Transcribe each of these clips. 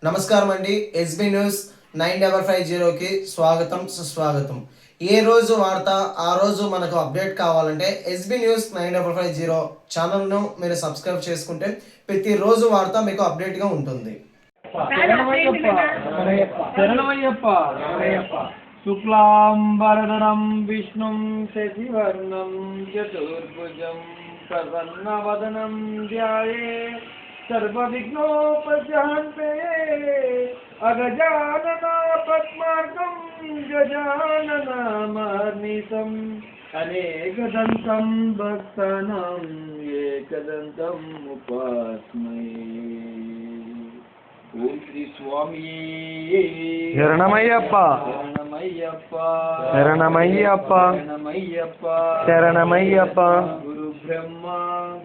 నమస్కారం అండి. SB news 9550కి స్వాగతం సుస్వాగతం. ఏ రోజు వార్త ఆ రోజు మనకు అప్డేట్ కావాలంటే ఎస్బీ న్యూస్ 9550 ఛానల్ను మీరు సబ్స్క్రైబ్ చేసుకుంటే ప్రతిరోజు వార్త మీకు అప్డేట్గా ఉంటుంది. శుక్లాంబరధరం విష్ణుం శశివర్ణం చతుర్భుజం ప్రసన్నవదనం ధ్యాయే సర్వవిఘ్నోపశాంతే అగజానన పద్మార్గం గజాననమహర్నిశం అనేకదంతం భక్తానాం ఏకదంతం ఉపాస్మహే. ఓం శ్రీ స్వామి శరణమయ్యప్ప శరణమయ్యప్ప శరణమయ్యప్ప శరణమయ్యప్ప శరణమయ్యప్ప. గురు బ్రహ్మ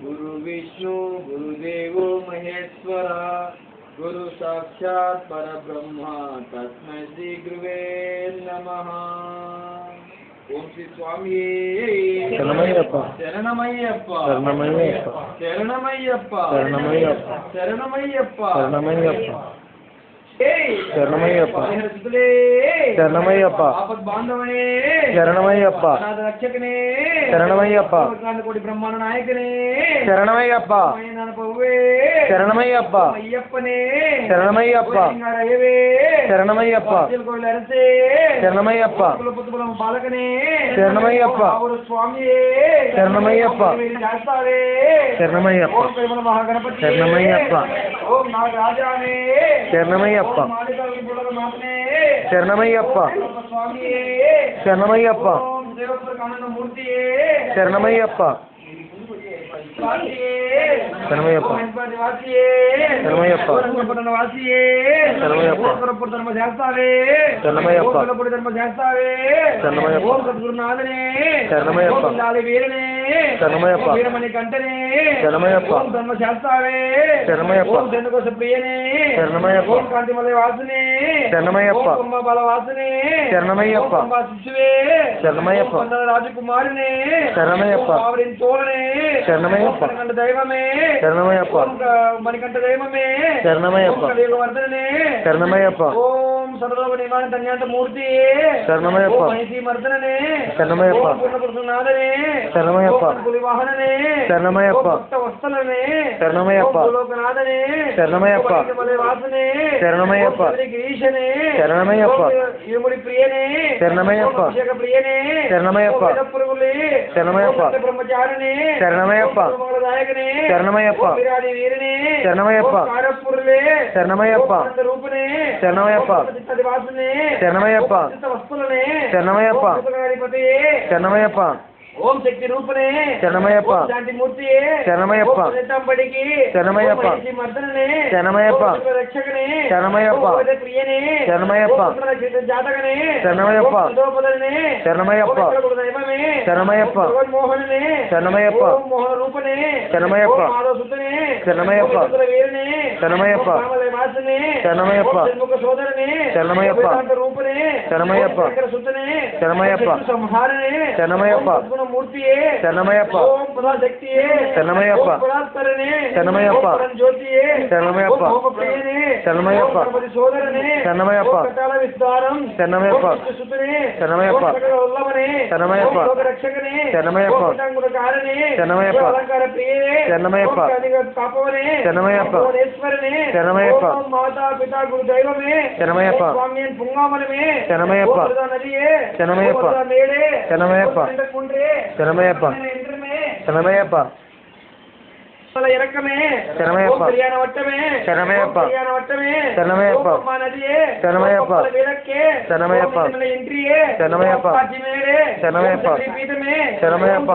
గురు విష్ణు గురుదేవో మహేశ్వర గురు సాక్షాత్ పరబ్రహ్మ తస్మై శ్రీ గురువే నమః. ఓం శ్రీ స్వామి శరణమయ్యప్ప శరణమయ్యప్ప శరణమయ్యప్ప శరణమయ్యప్ప శరణమయ్యప్ప శరణమయ్యప్ప శరణమయ్యప్ప శరణమయ్యప్ప శరణమయ్యప్ప ఆపద్బాంధవనే శరణమయ్యప్ప అనాథ రక్షకనే శరణమయ్యప్ప కోటి బ్రహ్మాండ నాయకనే శరణమయ్యప్ప శరణమయ్యప్ప అయ్యప్పనే శరణమయ్యప్ప శరణమయ్యప్ప శరణమయ్యప్ప బాలకనే శరణమయ్యప్ప స్వామి శరణమయ్యప్ప శరణమయ్యప్ప మహాగణపతి శరణమయ్యప్ప ఓం నాగరాజానే శరణమయ్యప్ప శరణమయ్యప్ప శరణమయ్యప్ప శరణమయ్యప్ప శరణమయ్యప్ప శరణమయ్యప్ప శరణమయ్యప్ప శరణమయ్యప్ప శరణమయ్యప్ప శరణమయ్యప్ప శరణమయ్యప్ప వీరమణి కంటనే శరణమయ్యప్ప ధర్మశాస్త్రావే శరణమయ్యప్ప జనకోశ ప్రియనే శరణమయ్యప్ప కాంతిమల వాసునే శరణమయ్యప్ప బల వాసునే శరణమయ్యప్ప శిశువే శరణమయ్యప్ప రాజకుమారునే శరణమయ్యప్ప తోడనే శరణమయ్యప్ప దైవమే శరణమయ్యప్ప మణికంఠ దైవమే శరణమయ్యప్ప వర్ధనే శరణమయ్యప్ప ఓం సర్వలోక నివాణ ధన్యాంత మూర్తి శరణమయ్యప్ప మహిషి మర్దననే శరణమయ్యప్ప పూర్ణపురుషనాథనే శరణమయ్యప్ప పులివాహననే శరణమయ్యప్ప భక్త వస్తలనే శరణమయ్యప్ప లోకనాథనే శరణమయ్యప్ప వాసునే శరణమయ్యప్ప గిరీశనే శరణమయ్యప్ప ఇరుముడి ప్రియనే శరణమయ్యప్ప అభిషేక ప్రియనే శరణమయ్యప్ప పురుగులే శరణమయ్యప్ప బ్రహ్మచారినే శరణమయ్యప్ప నాయకనే శరణమయ్యప్ప విరాడి వీరనే శరణమయ్యప్ప కారపురులే శరణమయ్యప్ప రూపునే శరణమయ్యప్ప వాసునే శరణమయ్యప్ప వస్తువులనే శరణమయ్యప్ప శరణమయ్యప్ప ఓం శక్తి రూపనే శరణమయ్యప్ప శాంతి మూర్తి శరణమయ్యప్ప బడికి శరణమయ్యప్ప మర్దననే శరణమయ్యప్ప రక్షకనే శరణమయ్యప్ప ప్రియనే శరణమయ్యప్ప జాతకనే శరణమయ్యప్ప శరణమయ్యప్ప దైవమే శరణమయ్యప్ప మోహననే శరణమయ్యప్ప మోహన రూపనే శరణమయ్యప్ప సుతనే శరణమయ్యప్ప వీరనే శరణమయ్యప్ప వాసనే శరణమయ్యప్ప సోదరనే శరణమయ్యప్ప రూపనే శరణమయ్యప్ప సుతనే శరణమయ్యప్ప సంహారనే శరణమయ్యప్ప మూర్తియే శరణమయ్యప్ప ఓం పరాశక్తియే శరణమయ్యప్ప పరాత్పరనే శరణమయ్యప్ప జ్యోతియే శరణమయ్యప్ప ప్రియనే శరణమయ్యప్ప సోదరనే శరణమయ్యప్ప కటాల విస్తారం శరణమయ్యప్ప సుతనే శరణమయ్యప్ప ఉల్లమనే శరణమయ్యప్ప రక్షకనే శరణమయ్యప్ప కారణే శరణమయ్యప్ప అలంకార ప్రియే శరణమయ్యప్ప పాపవనే శరణమయ్యప్ప భువనేశ్వరనే శరణమయ్యప్ప మాతా పితా గురు దైవమే శరణమయ్యప్ప స్వామి పుంగామనమే శరణమయ్యప్ప నదియే శరణమయ్యప్ప శరణమయ్యప్ప శరణమయ్యప్ప శరణమయ్యప్ప ఇరక్కమే శరణమయ్యప్ప వట్టమే శరణమయ్యప్ప వట్టమే శరణమయ్యప్ప నదియే శరణమయ్యప్ప వీరక్కే శరణమయ్యప్ప ఇంద్రియే శరణమయ్యప్ప శరణమయ్యప్ప పీఠమే శరణమయ్యప్ప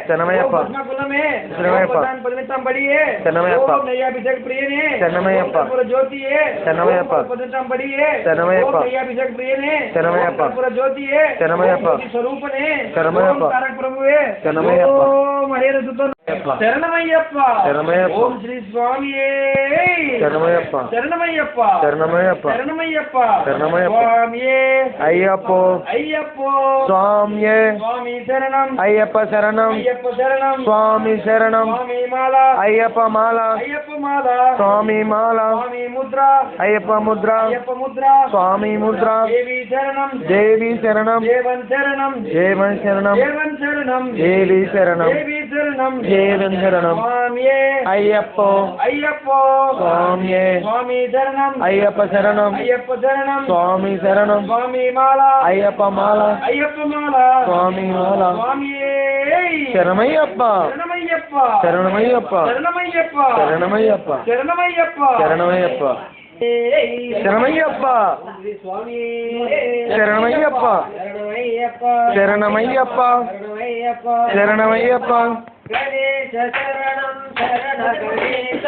శరణమయ్యప్ప కులమే శరణమయ్యప్ప పదినెత్తాం బడియే శరణమయ్యప్ప నయ్యాభిషేక ప్రియనే శరణమయ్యప్ప జ్యోతియే శరణమయ్యప్ప పదినెత్తాం బడియే శరణమయ్యప్ప నయ్యాభిషేక ప్రియనే శరణమయ్యప్ప జ్యోతియే శరణమయ్యప్ప స్వరూపనే శరణమయ్యప్ప తారక ప్రభువే శరణమయ్యప్ప మహేర సుతం శరణమయ్యప్ప శరణమయ్యప్ప. ఓం శ్రీ స్వామి శరణమయ్యప్ప. శరణమయ్యప్ప శరణమయ్యప్ప. శరణమయ్యప్ప శరణమయ్యప్ప. స్వామియే అయ్యప్పో అయ్యప్పో స్వామియే స్వామి శరణం అయ్యప్ప శరణం అయ్యప్ప శరణం స్వామి శరణం స్వామి మాల అయ్యప్ప మాల అయ్యప్ప మాల స్వామి మాల స్వామి ముద్ర అయ్యప్ప ముద్ర అయ్యప్ప ముద్ర స్వామి ముద్ర దేవి శరణం దేవి శరణం దేవన్ శరణం దేవన్ శరణం దేవన్ శరణం దేవి శరణం దేవి శరణం దేవన్ శరణం స్వామియే అయ్యప్పో అయ్యప్పో స్వామియే స్వామి శరణం అయ్యప్ప శరణం అయ్యప్ప శరణం స్వామి శరణం స్వామి మాల అయ్యప్ప మాల అయ్యప్ప మాల స్వామి మాల స్వామియే శరణమయ్యప్ప శరణమయ్యప్ప శరణమయ్యప్ప శరణమయ్యప్ప శరణమయ్యప్ప శరణమయ్యప్ప శరణమయ్యప్ప శరణమయ్యప్ప స్వామి శరణమయ్యప్ప శరణమయ్యప్ప శరణమయ్యప్ప శరణమయ్యప్ప శరణమయ్యప్ప గణేశ శరణం శరణ గణేశ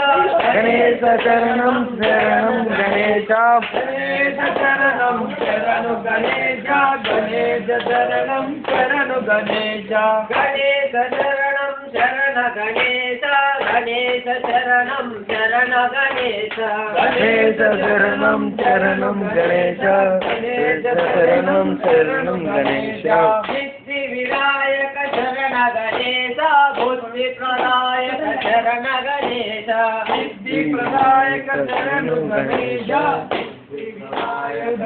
గణేశ శరణం శరణం గణేశ గణేశ శరణం శరణు గణేశ గణేశ శరణం శరణు గణేశ గణేశ శరణం శరణ గణేశ గణేశ శరణం శరణ గణేశ గణేశ శరణం శరణం గణేశ గణేశ శరణం శరణం గణేశ సిద్ధి వినాయక శరణ గణేశ బుద్ధి ప్రదాయక శరణ గణేశ సిద్ధి ప్రదాయక శరణు గణేశ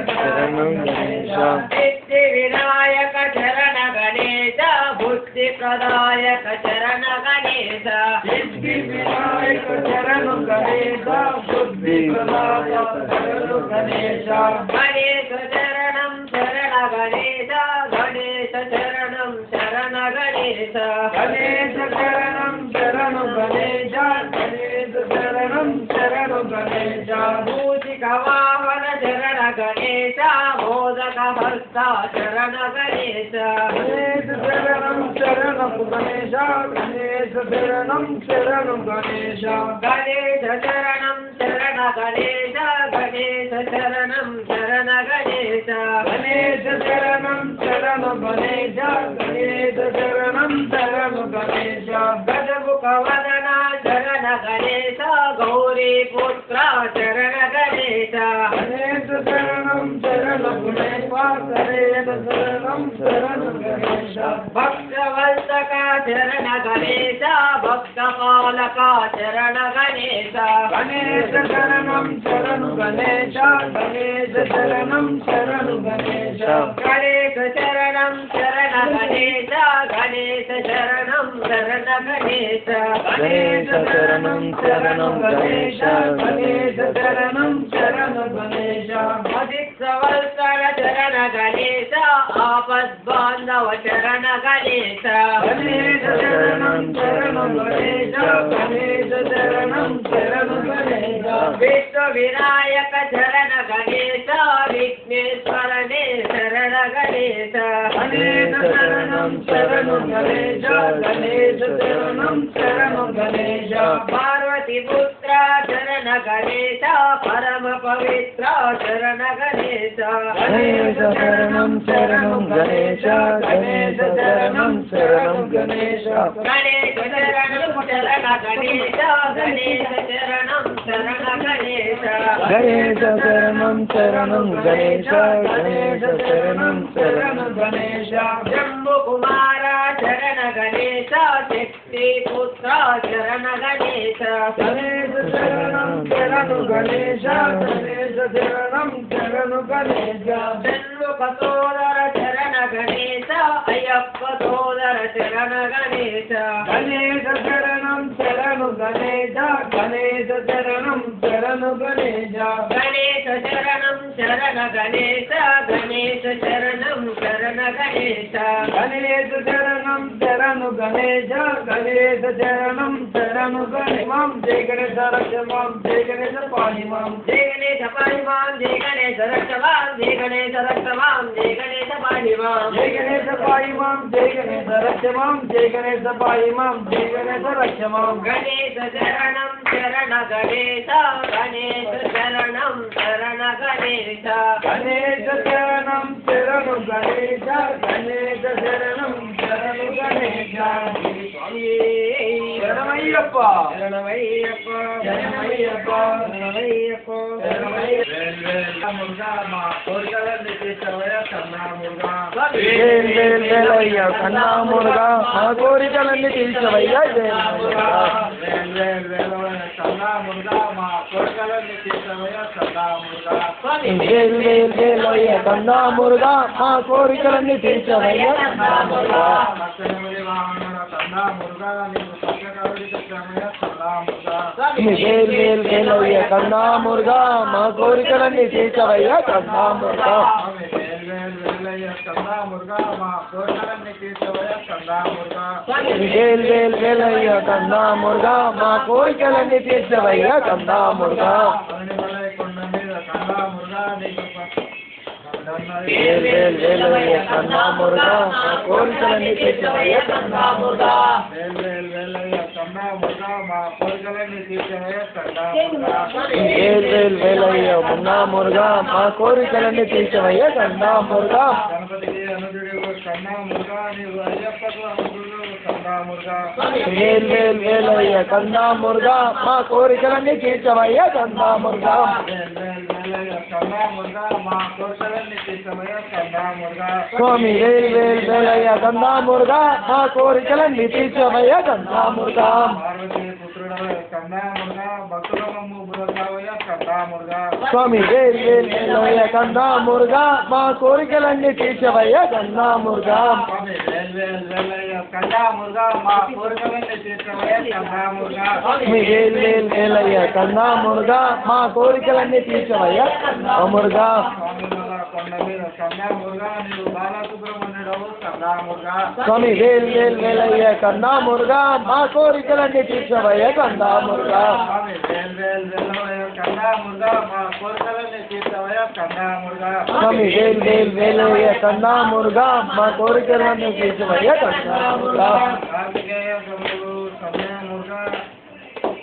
శరణం గణేశ సిద్ధి వినాయక శరణ గణేశ బుద్ధి ప్రదాయక శరణ గణేశ సిద్ధి వినాయక శరణు గణేశ బుద్ధి ప్రదాయక శరణు గణేశ గణేశ శరణం శరణ గణేశ గణేశ శరణం శరణ గణేశ గణేశ శరణం శరణు గణేశ గణేశ శరణం శరణు గణేశ మూషిక వాహన శరణ గణేశ మోదక భర్త శరణ గణేశ గణేశ శరణం శరణం గణేశ గణేశ శరణం శరణు గణేశ గణేశ శరణం శరణ గణేశ గణేశ శరణం శరణ గణేశ గణేశ శరణం శరణు గణేశ గణేశ శరణం శరణు గణేశ గజముఖ వదన శరణ గణేశ గౌరీ పుత్ర శరణ గణేశ గణేశ శరణం శరణు గణేశ గణేశ శరణం శరణు గణేశ భక్తవల్తక శరణ గణేశ భక్త పాలక శరణ గణేశ గణేశ శరణం శరణు గణేశ గణేశ శరణం శరణు గణేశ గణేశ శరణం శరణ గణేశ గణేశ శరణం శరణ గణేశ గణేశ శరణం శరణం గణేశ గణేశ శరణం శరణు గణేశ అధిక్సవత్సర శరణ గణేశ ఆపద్బాంధవ శరణ గణేశ గణేశ శరణం శరణు గణేశ గణేశ శరణం శరణు గణేశ విశ్వ వినాయక శరణ గణేశ విఘ్నేశ్వరనే శరణ గణేశ గణేశ శరణం శరణు గణేశ గణేశ శరణం శరణు గణేశ పార్వతి పుత్ర శరణ గణేశ పరమ పవిత్ర శరణ గణేశ గణేశ శరణం శరణం గణేశ గణేశ శరణం శరణం గణేశ గణేశ శరణం శరణ గణేశ గణేశ శరణం శరణ గణేశ గణేశ శరణం శరణం గణేశ గణేశ శరణం శరణం గణేశ జంబు కుమార శరణ గణేశ శక్తి పుత్ర శరణ గణేశ గణేశ శరణం శరణు గణేశ గణేశ శరణం శరణు గణేశ జన్ముఖ సోదర శరణ గణేశ అయ్యప్ప సోదర శరణ గణేశ గణేశ శరణం శరణు గణేశ గణేశ శరణం శరణు గణేశ గణేశ శరణం శరణ గణేశ గణేశ శరణం శరణ గణేశ గణేశ శరణం శరణు గణేశ గణేశ శరణం శరణు గణేశం జయ గణేశ రక్షమాం జయ గణేశ పాహిమాం జయ గణేశ పాహిమాం జయ గణేశ రక్షమాం జయ గణేశ రక్షమాం జయ గణేశ పాహిమాం జయ గణేశ పాహిమాం జయ గణేశ రక్షమాం జయ గణేశ పాహిమాం జయ గణేశ రక్షమాం గణేశ శరణం శరణ గణేశ గణేశ శరణం శరణ గణేశ గణేశ శరణం శరణు గణేశ గణేశ శరణం శరణు గణేశ స్వామి శరణమయ్యప్ప శరణమయ్యప్ప శరణమయ్యప్ప శరణమయ్యప్ప మురుగా మా కోరికలన్నీ తీర్చవయ్యా కన్నా మురుగా వేల్ వేల్ వేలయ్య కన్నా మురుగా మా కోరికలన్నీ తీర్చవయ్యా కన్నా మురుగా మా కోరికలన్నీ తీర్చవయ్యా కన్నా మురుగా వేల్ వేల్ వేలయ్య కన్నా మురుగా మా కోరికలన్నీ తీర్చవయ్యా కన్నా మురుగా కన్నా మురుగా నీకు సత్యకారుడి తెచ్చామయ్యా కన్నా మురుగా వేల్ వేల్ వేలయ్య కన్నా మురుగా మా కోరికలన్నీ తీర్చవయ్యా కన్నా మురుగా కన్నా మురుగా మా కోరికలన్నీ తీర్చవయ్యా కన్నా మురుగా వేల్ వేల్ వేలయ్య కన్నా మురుగా మా కోరికలన్నీ తీర్చవయ్యా కన్నా మురుగా కొండ మీద కన్నా మురుగా నీకు వేల్ వేల్ వేలయ్య కన్నా మురుగా మా కోరికలన్నీ తీర్చవయ్యా కన్నా మురుగా కన్నా మురుగా మా కోరికలన్నీ తీర్చవయ్యా కన్నా మురుగా వేల్ వేల్ వేలయ్య కన్నా మురుగా మా కోరికలన్నీ తీర్చవయ్యా కన్నా మురుగా గణపతికి అనుజుడు కన్నా మురుగా నీవు అయ్యప్పకు అనుజుడు కన్నా మురుగా వేల్ వేల్ వేలయ్య కన్నా మురుగా మా కోరికలన్నీ తీర్చవయ్యా కన్నా మురుగా కన్నా మురుగా మా కోరికలన్నీ తీర్చవయ్యా కన్నా మురుగా స్వామి వేల్ వేల్ వేలయ్య కన్నా మురుగా మా కోరికలన్నీ తీర్చవయ్యా కన్నా మురుగా పార్వతీ పుత్రుడ కన్నా మురుగా భక్తుల మమ్ము బురసావయ్యా కన్నా మురుగా స్వామి వేల్ వేల్ వేలయ్య కన్నా మురుగా మా కోరికలన్నీ తీర్చవయ్యా కన్నా మురుగా స్వామి కన్నా మురుగా మా కోరికలన్నీ తీర్చవయ్యా కన్నా మురుగా స్వామి వేల్ వేల్ వేలయ్య కన్నా మురుగా మా కోరికలన్నీ తీర్చవయ్యా కన్నా మురుగా కొండ మీద కన్నా మురుగా నీవు బాలసుబ్రహ్మణ్యుడవు కన్నా మురుగా స్వామి వేల్ వేల్ వేలయ్య కన్నా మురుగా మా కోరికలన్నీ తీర్చవయ్యా కన్నా మురుగా స్వామి కన్నా మురుగా మా కోరికలన్నీ తీర్చవయ్యా కన్నా మురుగా స్వామి వేల్ వేల్ వేలయ్య కన్నా మురుగా మా కోరికలన్నీ తీర్చవయ్యా కన్నా మురుగా కార్తికేయ కన్నులు కన్యా మురుగా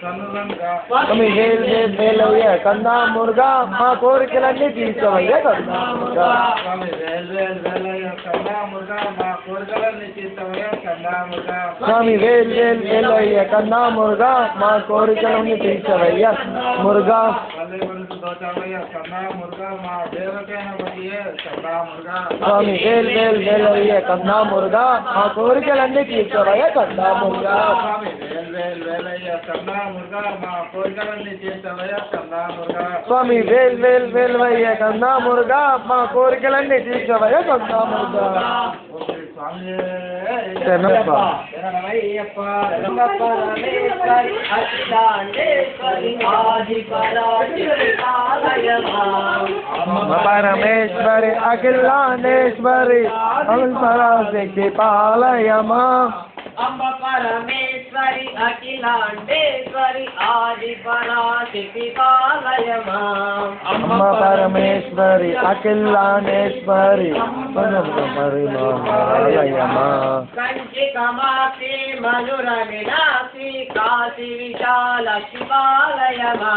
కన్నులంగా స్వామి వేల్ వేల్ వేలయ్య కన్నా మురుగా మా కోరికలన్నీ తీర్చవయ్యా కన్నా మురుగా స్వామి కన్నా మురుగా మా కోరికలన్నీ తీర్చవయ్యా కన్నా మురుగా స్వామి వేల్ వేల్ వేలయ్య కన్నా మురుగా మా కోరికలన్నీ తీర్చవయ్యా మురుగా పల్లె మనసు దోచావయ్యా కన్నా మురుగా మా దేవకైన బతియే కన్నా మురుగా స్వామి వేల్ వేల్ వేలయ్య కన్నా మురుగా మా కోరికలన్నీ తీర్చవయ్యా కన్నా మురుగా స్వామి కన్నా మురుగా మా కోరికలన్నీ తీర్చవయ్యా కన్నా మురుగా స్వామి వేల్ వేల్ వేలయ్య కన్నా మురుగా మా కోరికలన్నీ తీర్చవయ్యా కన్నా మురుగా స్వామి శరణప్ప శరణమయ్యప్ప పరమేశ్వరి అఖిలాండేశ్వరి ఆది పరమేశ్వరి అఖిలాండేశ్వరి పరాశక్తి పాలయమా అంబ పరమేశ్వరి అఖిలాండేశ్వరి ఆది పరాశక్తి పాలయమా అమ్మ పరమేశ్వరి అఖిలాండేశ్వరి పాలయమా కంచి కమాసి మధుర మీనాక్షి కాశీ విశాలక్షి పాలయమా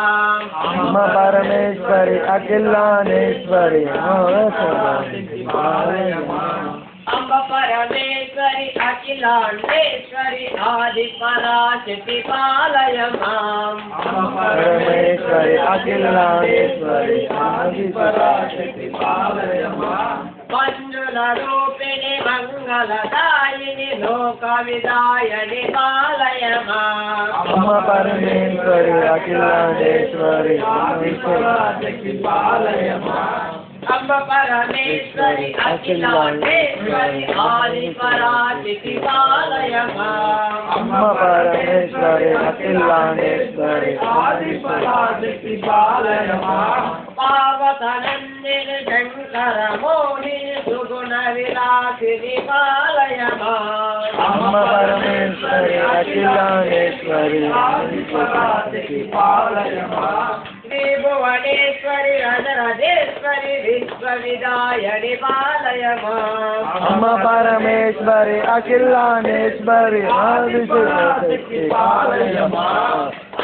అమ్మ పరమేశ్వరి అఖిలాండేశ్వరి పాలయమా అంబ పరమేశ్వరి అఖిలాండేశ్వరి ఆది పరాశక్తి పాలయమా పరమేశ్వరి అఖిలాండేశ్వరి ఆది పరాశక్తి పాలయమా మంజుల రూపిణి మంగళదాయిని లోక విదాయని పాలయమా అమ్మ పరమేశ్వరి అఖిలాండేశ్వరి ఆది పరాశక్తి పాలయమా అంబ పరమేశ్వరి అఖిలాండేశ్వరి ఆది పరాశక్తి పాలయమా అమ్మ పరమేశ్వరి అఖిలాండేశ్వరి ఆది పరాశక్తి పాలయమా పావతనందిని శంకర మోహిని సుగుణ విలాసిని పాలయమా అమ్మ పరమేశ్వరి అఖిలాండేశ్వరి ఆది పరాశక్తి పాలయమా శ్రీభువనేశ్వరి రజరాజేశ్వరి విశ్వవిదాయని పాలయమా అమ్మ పరమేశ్వరి అఖిలాండేశ్వరి ఆది పరాశక్తి పాలయమా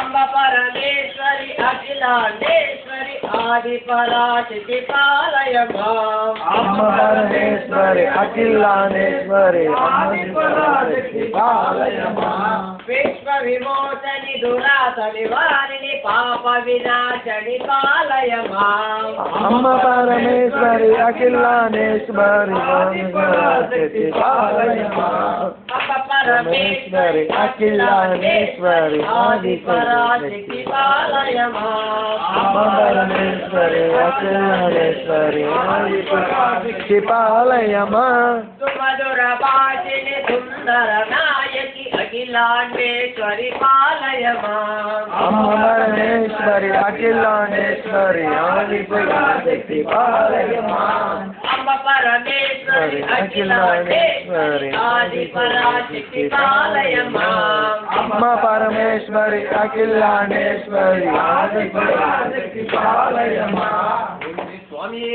అంబ పరమేశ్వరి అఖిలాండేశ్వరి ఆది పరాశక్తి పాలయ మాం అమ్మ పరమేశ్వరి అఖిలాండేశ్వరి ఆది పరాశక్తి పాలయ మాం విశ్వ విమోచని దురాత నివారిణి పాప వినాశని పాలయ మాం అమ్మ పరమేశ్వరి అఖిలాండేశ్వరి ఆది పరాశక్తి పాలయ మాం అమ్మ పరమేశ్వరి అఖిలాండేశ్వరి ఆది పరాశక్తి పాలయ మాం అమ్మ పరమేశ్వరి అఖిలాండేశ్వరి ఆది పరాశక్తి పాలయ మాం సుమధుర భాషిని సుందర నాయకి అఖిలాండేశ్వరి పాలయ మాం అమ్మ పరమేశ్వరి అఖిలాండేశ్వరి ఆది పరాశక్తి పాలయ మాం అమ్మ పరమేశ్వరి అఖిలాండేశ్వరి ఆది పరాశక్తి పాలయ మాం అమ్మ పరమేశ్వరి అఖిలాండేశ్వరి ఆది పరాశక్తి పాలయ మాం స్వామి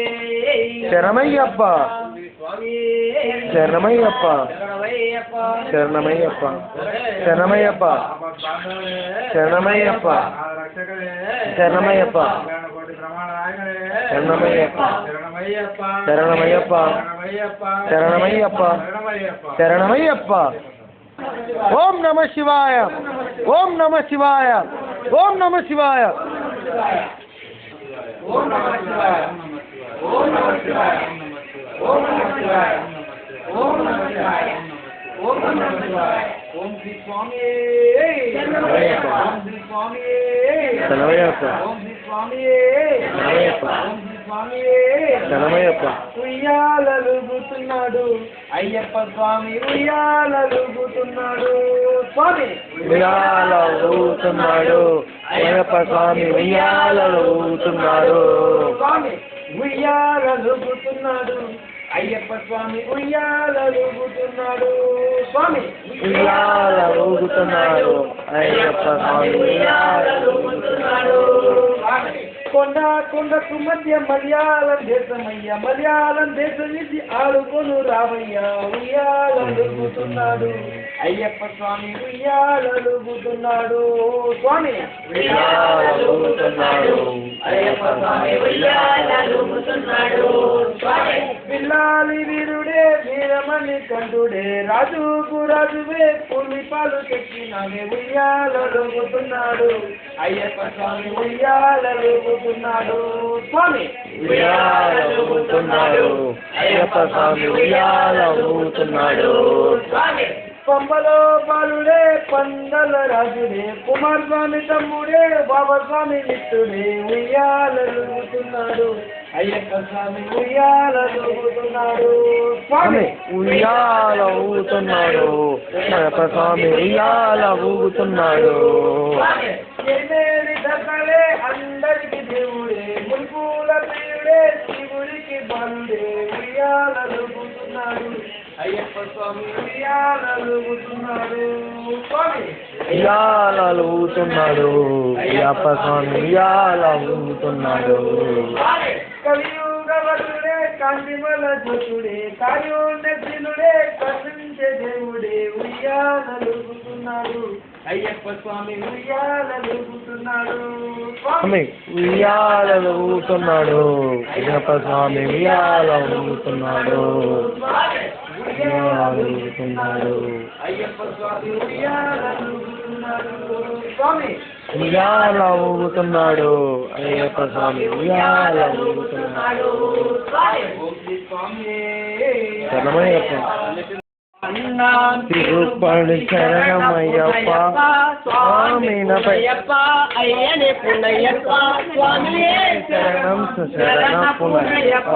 శరణమయ్యప్ప శరణమయ్యప్ప శరణమయ్యప్ప శరణమయ్యప్ప శరణమయ్యప్ప శరణమయ్యప్ప శరణమయ్యప్ప శరణమయ్యప్ప శరణమయ్యప్ప శరణమయ్యప్ప ఓం నమ శివాయ ఓం నమ శివాయ ఓం నమ శివాయ ఓం నమ శివాయ ఓం నమ శివాయ ఓం నమ శివాయ ఓం నమ శివాయ ఓం నమ శివాయ ఓం శ్రీ స్వామి శరణమయ్యప్ప ఓం శ్రీ స్వామి శరణమయ్యప్ప ఓం శ్రీ స్వామి శరణమయ్యప్ప ఓం శ్రీ స్వామి శరణమయ్యప్ప ఉయ్యాలలుగుతున్నాడు అయ్యప్ప స్వామి ఉయ్యాలలుగుతున్నాడు స్వామి ఉయ్యాలలుగుతున్నాడు అయ్యప్ప స్వామి ఉయ్యాలలుగుతున్నాడు స్వామి ఉయ్యాలలుగుతున్నాడు అయ్యప్ప స్వామి ఉయ్యాలలుగుతున్నాడు స్వామి ఉయ్యాలలుగుతున్నాడు అయ్యప్ప స్వామి ఉయ్యాలలుగుతున్నాడు కొండ కొండకు మధ్య మలయాళం దేశమయ్య మలయాళం దేశం నుంచి ఆడుకొను రావయ్య ఉయ్యాలలుగుతున్నాడు అయ్యప్ప స్వామి ఉయ్యాలలుగుతున్నాడు స్వామి ఉయ్యాలలుగుతున్నాడు అయ్యప్ప స్వామి ఉయ్యాలలుగుతున్నాడు స్వామి పిల్లాలి వీరుడే వీరమణి కంఠుడే రాజుకు రాజువే పులి పాలు తెచ్చినవే ఉయ్యాలలుగుతున్నాడు అయ్యప్ప స్వామి ఉయ్యాలలుగుతున్నాడు స్వామి ఉయ్యాలలుగుతున్నాడు అయ్యప్ప స్వామి ఉయ్యాలలుగుతున్నాడు స్వామి పంబలో బాలుడే పందల రాజుడే కుమార్ స్వామి తమ్ముడే బాబా స్వామి మిత్రుడే ఉయ్యాలలుగుతున్నాడు అయ్యప్ప స్వామి ఉయ్యాలలుగుతున్నాడు స్వామి ఉయ్యాలలుగుతున్నాడు అయ్యప్ప స్వామి ఉయ్యాలలుగుతున్నాడు దశలే అందరికి దేవుడే ముల్పుల ప్రియుడే శివుడికి బందే ఉయ్యాలలుగుతున్నాడు అయ్యప్ప స్వామి ఉయ్యాలలుగుతున్నాడు స్వామి ఉయ్యాలలుగుతున్నాడు అయ్యప్ప స్వామి ఉయ్యాలలుగుతున్నాడు కలియుగవరుడే కాంతిమల జ్యోతుడే కాయోన్నతినుడే కరుణించే దేవుడే ఉయ్యాలలుగుతున్నాడు అయ్యప్ప స్వామి ఉయ్యాలలుగుతున్నాడు స్వామి ఉయ్యాలలుగుతున్నాడు అయ్యప్ప స్వామి ఉయ్యాలలుగుతున్నాడు ఉయ్యాలలుగుతున్నాడు అయ్యప్ప స్వామి ఉయ్యాలలుగుతున్నాడు స్వామి ఉయ్యాలలుగుతున్నాడు అయ్యప్ప స్వామి ఉయ్యాలలుగుతున్నాడు శరణమయ్యప్ప తిరుపడి శరణమయ్యప్ప స్వామి నయ్యప్ప అయ్యనే పుణయ్యప్ప స్వామి శరణం శరణ పునయ్యప్ప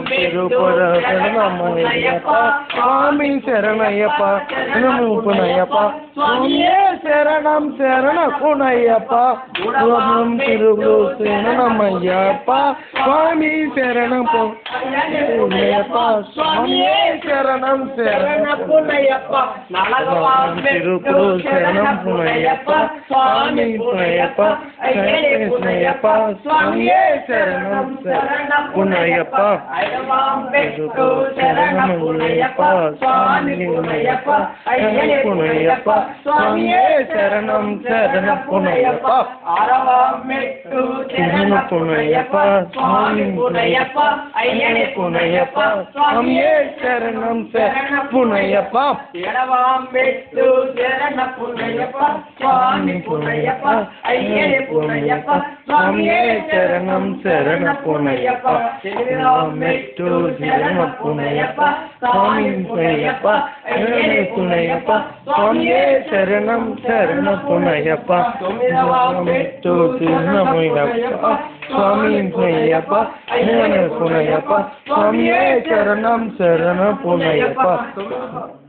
తిరుపడ శరణమయ్యప్ప స్వామి శరణయ్యప్ప శరణము పునయ్యప్ప స్వామి శరణం శరణ పునయ్యప్ప స్వామి తిరుగు శరణమయ్యప్ప స్వామి శరణం పునయ్యప్ప స్వామి శరణం శరణ శరణపునయ్యప్ప నలగవామెట్టు శరణపునయ్యప్ప స్వామి పునయ్యప్ప అయ్యనే పునయ్యప్ప స్వామియే శరణం శరణపునయ్యప్ప ఐదవామెట్టు శరణపునయ్యప్ప స్వామి పునయ్యప్ప అయ్యనే పునయ్యప్ప స్వామియే శరణం శరణపునయ్యప్ప ఆరవామెట్టు శరణపునయ్యప్ప స్వామి పునయ్యప్ప అయ్యనే పునయ్యప్ప స్వామియే శరణం శరణపునయ్యప్ప ఏడవామెట్టు శరణపునయ్యప్ప స్వామి పునయ్యప్ప అయ్యనే పునయ్యప్ప స్వామియే శరణం శరణపునయ్యప్ప ఎనిమిదవామెట్టు శరణపునయ్యప్ప స్వామి పునయ్యప్ప అయ్యనే పునయ్యప్ప స్వామియే శరణం శరణపునయ్యప్ప తొమ్మిదవామెట్టు శరణపునయ్యప్ప స్వామి పునయ్యప్ప అయ్యనే పునయ్యప్ప స్వామియే శరణం శరణపునయ్యప్ప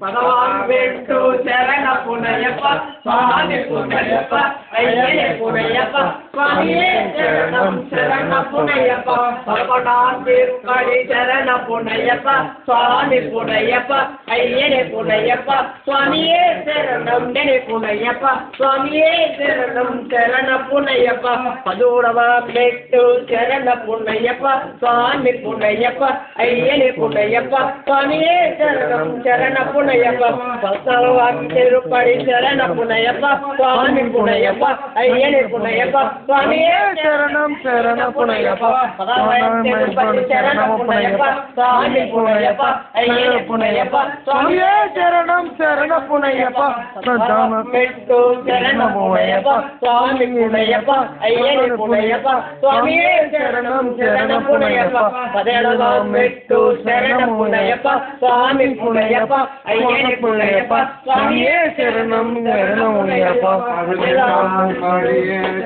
పదవామెట్టు శరణపునయ్యప్ప స్వామి పునయ్యప్ప అయ్యనే పునయ్యప్ప స్వామియే శరణం శరణపునయ్యప్ప పదకొండాం తిరుపడి శరణపునయ్యప్ప స్వామి పునయ్యప్ప అయ్యనే పునయ్యప్ప స్వామియే శరణం నెని పునయ్యప్ప స్వామియే శరణం శరణపునయ్యప్ప పదూడవామెట్టు శరణపునయ్యప్ప స్వామి పునయ్యప్ప అయ్యనే పునయ్యప్ప స్వామియే శరణం శరణపునయ్యప్ప పద్నాలుగవాం తిరుపడి శరణపునయ్యప్ప స్వామి పునయ్యప్ప అయ్యనే పునయ్యప్ప స్వామియే శరణం శరణపునయ్యప్ప పదహారవాం తిరుపడి శరణపునయ్యప్ప స్వామి పునయ్యప్ప అయ్యనే పునయ్యప్ప స్వామియే శరణం శరణపునయ్యప్ప పద్నాలుగవామెట్టు శరణపునయ్యప్ప స్వామి పునయ్యప్ప అయ్యనే పునయ్యప్ప స్వామియే శరణం శరణపునయ్యప్ప పదిహేడవామెట్టు శరణపునయ్యప్ప స్వామి పునయ్యప్ప అయ్యనే పునయ్యప్ప స్వామియే శరణం శరణపునయ్యప్ప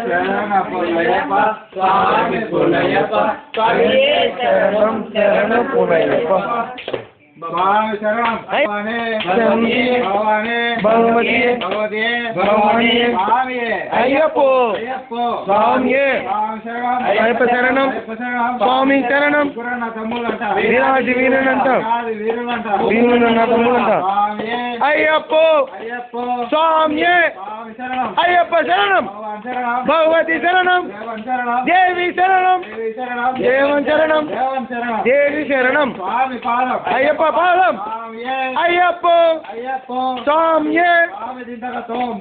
శరణపునయ్యప్ప స్వామి పునయ్యప్ప స్వామియే శరణం శరణపునయ్యప్ప భవాని శరణం భవాని భవాని భగవతి భగవతి భవాని స్వామియే అయ్యప్పో అయ్యప్ప స్వామియే స్వామి శరణం అయ్యప్ప శరణం స్వామి శరణం గురన్న తమ్ముళ్ళంట వీరాజి వీరునంట వీరులంట వీరునన్న తమ్ముడంట స్వామియే అయ్యప్పో అయ్యప్ప స్వామియే స్వామి శరణం అయ్యప్ప శరణం భగవాన్ శరణం భగవతి శరణం దేవన్ శరణం దేవి శరణం దేవి శరణం దేవన్ శరణం దేవన్ శరణం దేవి శరణం స్వామి పాదం అయ్యప్ప పాదం స్వామియే అయ్యప్ప అయ్యప్ప స్వామియే స్వామి దింతక తోం